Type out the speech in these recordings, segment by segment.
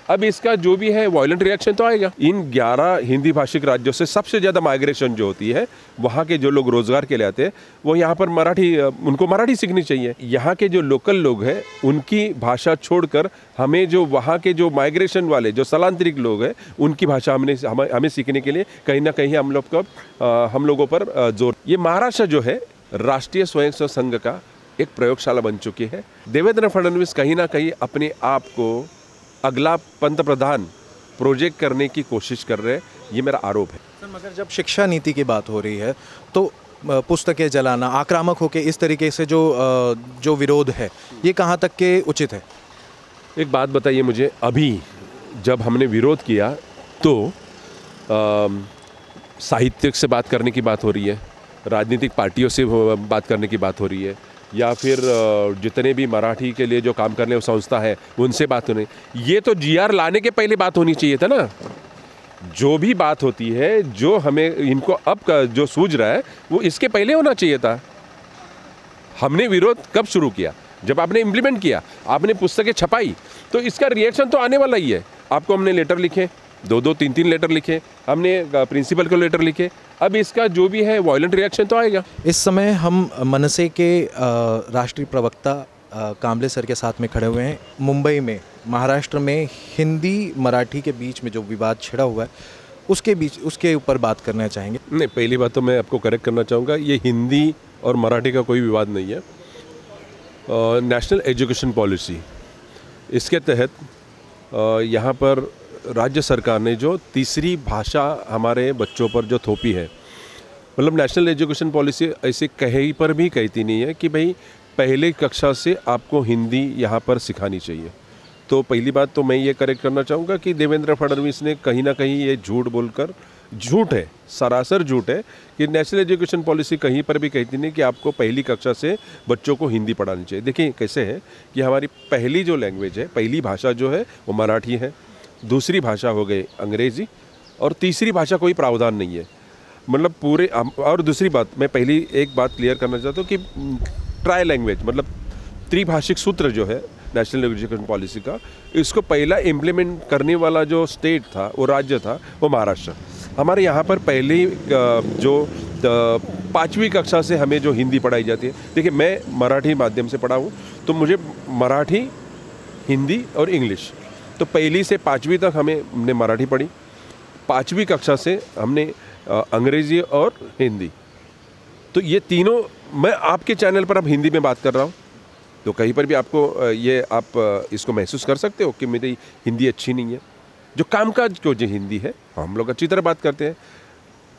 अब इसका जो भी है वायलेंट रिएक्शन तो आएगा। इन 11 हिंदी भाषिक राज्यों से सबसे ज़्यादा माइग्रेशन जो होती है, वहाँ के जो लोग रोजगार के लिए आते हैं वो यहाँ पर उनको मराठी सीखनी चाहिए। यहाँ के जो लोकल लोग हैं उनकी भाषा छोड़कर हमें जो वहाँ के जो माइग्रेशन वाले जो स्थलांतरित लोग हैं उनकी भाषा हमें सीखने के लिए कहीं ना कहीं हम लोगों पर जोर। ये महाराष्ट्र जो है राष्ट्रीय स्वयंसेवक संघ का एक प्रयोगशाला बन चुकी है। देवेंद्र फडणवीस कहीं ना कहीं अपने आप को अगला पंतप्रधान प्रोजेक्ट करने की कोशिश कर रहे हैं, ये मेरा आरोप है। सर, मगर जब शिक्षा नीति की बात हो रही है तो पुस्तकें जलाना, आक्रामक होकर इस तरीके से जो विरोध है, ये कहाँ तक के उचित है? एक बात बताइए मुझे, अभी जब हमने विरोध किया तो साहित्यिक से बात करने की बात हो रही है, राजनीतिक पार्टियों से बात करने की बात हो रही है, या फिर जितने भी मराठी के लिए जो काम करने वाली संस्था है उनसे बात होनी। ये तो जीआर लाने के पहले बात होनी चाहिए था ना। जो भी बात होती है, जो हमें इनको अब जो सूझ रहा है वो इसके पहले होना चाहिए था। हमने विरोध कब शुरू किया? जब आपने इम्प्लीमेंट किया, आपने पुस्तकें छपाई, तो इसका रिएक्शन तो आने वाला ही है। आपको हमने लेटर लिखे, 2-2, 3-3 लेटर लिखे, हमने प्रिंसिपल को लेटर लिखे। अब इसका जो भी है वायलेंट रिएक्शन तो आएगा। इस समय हम मनसे के राष्ट्रीय प्रवक्ता कांबले सर के साथ में खड़े हुए हैं। मुंबई में, महाराष्ट्र में हिंदी मराठी के बीच में जो विवाद छिड़ा हुआ है उसके ऊपर बात करना चाहेंगे। नहीं, पहली बात तो मैं आपको करेक्ट करना चाहूँगा, ये हिंदी और मराठी का कोई विवाद नहीं है। नेशनल एजुकेशन पॉलिसी, इसके तहत यहाँ पर राज्य सरकार ने जो तीसरी भाषा हमारे बच्चों पर जो थोपी है, मतलब नेशनल एजुकेशन पॉलिसी ऐसे कहीं पर भी कहती नहीं है कि भाई पहले कक्षा से आपको हिंदी यहाँ पर सिखानी चाहिए। तो पहली बात तो मैं ये करेक्ट करना चाहूँगा कि देवेंद्र फडणवीस ने कहीं ना कहीं ये झूठ बोलकर, झूठ है, सरासर झूठ है कि नेशनल एजुकेशन पॉलिसी कहीं पर भी कहती नहीं कि आपको पहली कक्षा से बच्चों को हिंदी पढ़ानी चाहिए। देखिए कैसे है कि हमारी पहली जो लैंग्वेज है, पहली भाषा जो है वो मराठी है, दूसरी भाषा हो गई अंग्रेज़ी, और तीसरी भाषा कोई प्रावधान नहीं है। मतलब पूरे, और दूसरी बात मैं पहली एक बात क्लियर करना चाहता हूँ कि ट्राई लैंग्वेज मतलब त्रिभाषिक सूत्र जो है नेशनल एजुकेशन पॉलिसी का, इसको पहला इम्प्लीमेंट करने वाला जो स्टेट था, वो राज्य था, वो महाराष्ट्र। हमारे यहाँ पर पहले जो 5वीं कक्षा से हमें जो हिंदी पढ़ाई जाती है, देखिए मैं मराठी माध्यम से पढ़ा हूँ, तो मुझे मराठी, हिंदी और इंग्लिश, तो पहली से 5वीं तक हमने मराठी पढ़ी, 5वीं कक्षा से हमने अंग्रेज़ी और हिंदी। तो ये तीनों, मैं आपके चैनल पर अब हिंदी में बात कर रहा हूँ, तो कहीं पर भी आपको आप इसको महसूस कर सकते हो कि मेरी हिंदी अच्छी नहीं है। जो कामकाज जो हिंदी है, हम लोग अच्छी तरह बात करते हैं।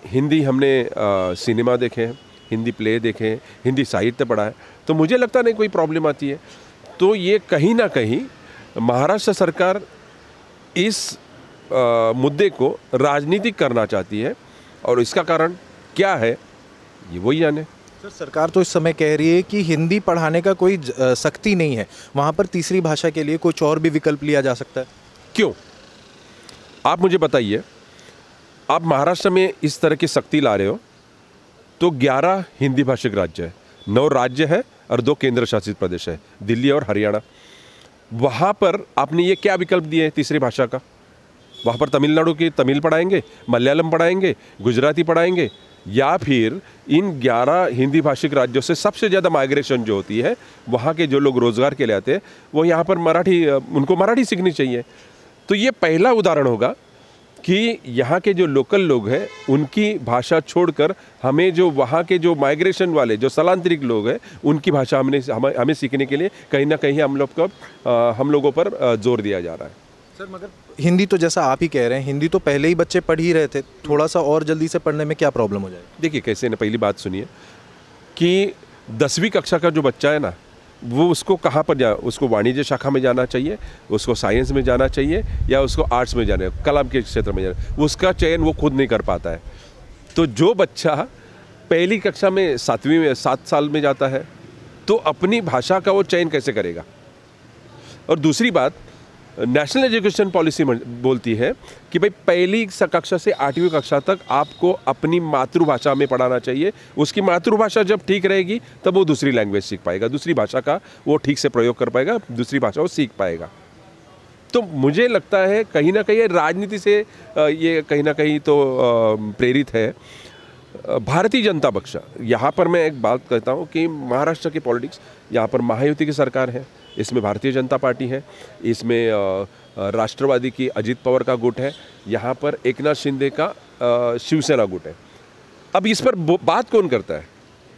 हिंदी हमने सिनेमा देखे हैं, हिंदी प्ले देखे हैं, हिंदी साहित्य पढ़ा है, तो मुझे लगता नहीं कोई प्रॉब्लम आती है। तो ये कहीं ना कहीं महाराष्ट्र सरकार इस मुद्दे को राजनीतिक करना चाहती है, और इसका कारण क्या है ये वही जाने। सर, सरकार तो इस समय कह रही है कि हिंदी पढ़ाने का कोई सख्ती नहीं है, वहाँ पर तीसरी भाषा के लिए कुछ और भी विकल्प लिया जा सकता है। क्यों? आप मुझे बताइए, आप महाराष्ट्र में इस तरह की सख्ती ला रहे हो, तो 11 हिंदी भाषिक राज्य है, 9 राज्य है और 2 केंद्र शासित प्रदेश है, दिल्ली और हरियाणा। वहाँ पर आपने ये क्या विकल्प दिए हैं तीसरी भाषा का? वहाँ पर तमिलनाडु की तमिल पढ़ाएंगे, मलयालम पढ़ाएंगे, गुजराती पढ़ाएंगे, या फिर इन 11 हिंदी भाषिक राज्यों से सबसे ज़्यादा माइग्रेशन जो होती है, वहाँ के जो लोग रोजगार के लिए आते हैं वो यहाँ पर उनको मराठी सीखनी चाहिए। तो ये पहला उदाहरण होगा कि यहाँ के जो लोकल लोग हैं उनकी भाषा छोड़कर हमें जो वहाँ के जो माइग्रेशन वाले जो स्थलांतरित लोग हैं उनकी भाषा हमें सीखने के लिए कहीं ना कहीं हम लोगों पर जोर दिया जा रहा है। सर, मगर हिंदी तो जैसा आप ही कह रहे हैं, हिंदी तो पहले ही बच्चे पढ़ ही रहे थे, थोड़ा सा और जल्दी से पढ़ने में क्या प्रॉब्लम हो जाएगी? देखिए कैसे ना, पहली बात सुनिए कि 10वीं कक्षा का जो बच्चा है ना, वो उसको कहाँ पर उसको वाणिज्य शाखा में जाना चाहिए, उसको साइंस में जाना चाहिए, या उसको आर्ट्स में जाना है, कला के क्षेत्र में जाना, उसका चयन वो खुद नहीं कर पाता है। तो जो बच्चा पहली कक्षा में 7वीं में 7 साल में जाता है, तो अपनी भाषा का वो चयन कैसे करेगा? और दूसरी बात, नेशनल एजुकेशन पॉलिसी बोलती है कि भाई पहली कक्षा से 8वीं कक्षा तक आपको अपनी मातृभाषा में पढ़ाना चाहिए। उसकी मातृभाषा जब ठीक रहेगी तब वो दूसरी लैंग्वेज सीख पाएगा, दूसरी भाषा का वो ठीक से प्रयोग कर पाएगा, दूसरी भाषा वो सीख पाएगा। तो मुझे लगता है कहीं ना कहीं राजनीति से ये कहीं ना कहीं तो प्रेरित है। भारतीय जनता पक्ष, यहाँ पर मैं एक बात कहता हूँ कि महाराष्ट्र की पॉलिटिक्स, यहाँ पर महायुति की सरकार है, इसमें भारतीय जनता पार्टी है, इसमें राष्ट्रवादी की अजित पवार का गुट है, यहाँ पर एकनाथ शिंदे का शिवसेना गुट है। अब इस पर बात कौन करता है?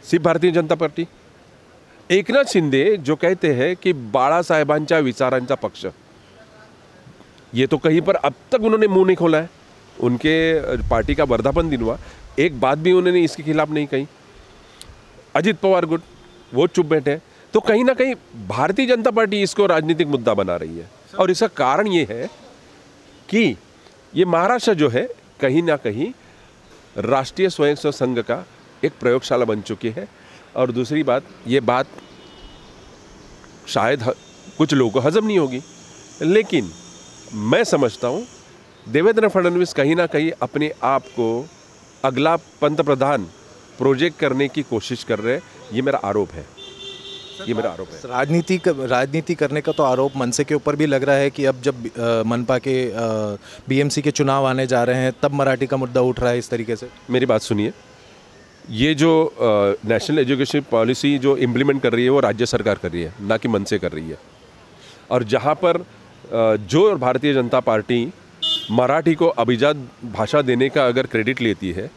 सिर्फ भारतीय जनता पार्टी। एकनाथ शिंदे जो कहते हैं कि बाळासाहेबांच्या विचारांचा पक्ष, ये तो कहीं पर अब तक उन्होंने मुंह नहीं खोला है। उनके पार्टी का वर्धापन दिन हुआ, एक बात भी उन्होंने इसके खिलाफ नहीं कही। अजित पवार गुट वो चुप बैठे। तो कहीं ना कहीं भारतीय जनता पार्टी इसको राजनीतिक मुद्दा बना रही है, और इसका कारण ये है कि ये महाराष्ट्र जो है कहीं ना कहीं राष्ट्रीय स्वयंसेवक संघ का एक प्रयोगशाला बन चुकी है। और दूसरी बात, ये बात शायद कुछ लोगों को हजम नहीं होगी, लेकिन मैं समझता हूँ देवेंद्र फडणवीस कहीं ना कहीं अपने आप को अगला पंतप्रधान प्रोजेक्ट करने की कोशिश कर रहे हैं। ये मेरा आरोप है, ये मेरा आरोप है। राजनीति करने का तो आरोप मनसे के ऊपर भी लग रहा है कि अब जब मनपा के बीएमसी के चुनाव आने जा रहे हैं तब मराठी का मुद्दा उठ रहा है इस तरीके से। मेरी बात सुनिए, ये जो नेशनल एजुकेशन पॉलिसी जो इम्प्लीमेंट कर रही है वो राज्य सरकार कर रही है, ना कि मनसे कर रही है। और जहाँ पर जो भारतीय जनता पार्टी मराठी को अभिजात भाषा देने का अगर क्रेडिट लेती है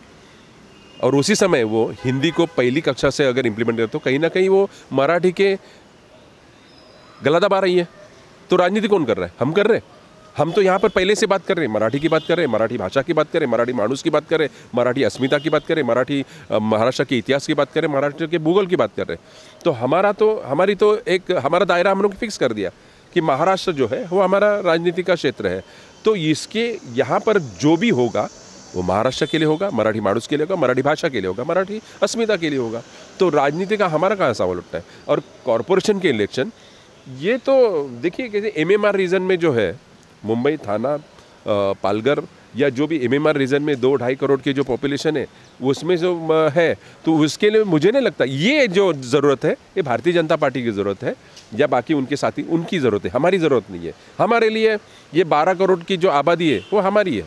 और उसी समय वो हिंदी को पहली कक्षा से अगर इम्प्लीमेंट करते, तो कहीं ना कहीं वो मराठी के गला दबा रही है। तो राजनीति कौन कर रहा है? हम कर रहे हैं। हम तो यहाँ पर पहले से बात कर रहे हैं, मराठी की बात कर रहे हैं, मराठी भाषा की बात करें, मराठी मानुस की बात करें, मराठी अस्मिता की बात करें, मराठी महाराष्ट्र के इतिहास की बात करें, महाराष्ट्र के भूगोल की बात कर रहे हैं। तो हमारा दायरा हम लोग फिक्स कर दिया कि महाराष्ट्र जो है वो हमारा राजनीति का क्षेत्र है। तो इसके यहाँ पर जो भी होगा वो महाराष्ट्र के लिए होगा, मराठी मानुस के लिए होगा, मराठी भाषा के लिए होगा, मराठी अस्मिता के लिए होगा। तो राजनीति का हमारा कहाँ सवाल उठता है? और कॉरपोरेशन के इलेक्शन, ये तो देखिए कैसे एमएमआर रीजन में जो है मुंबई, थाना, पालघर या जो भी एमएमआर रीजन में 2-2.5 करोड़ की जो पॉपुलेशन है उसमें जो है, तो उसके लिए मुझे नहीं लगता ये जो ज़रूरत है ये भारतीय जनता पार्टी की ज़रूरत है या बाकी उनके साथी उनकी ज़रूरत है, हमारी ज़रूरत नहीं है। हमारे लिए ये 12 करोड़ की जो आबादी है वो हमारी है।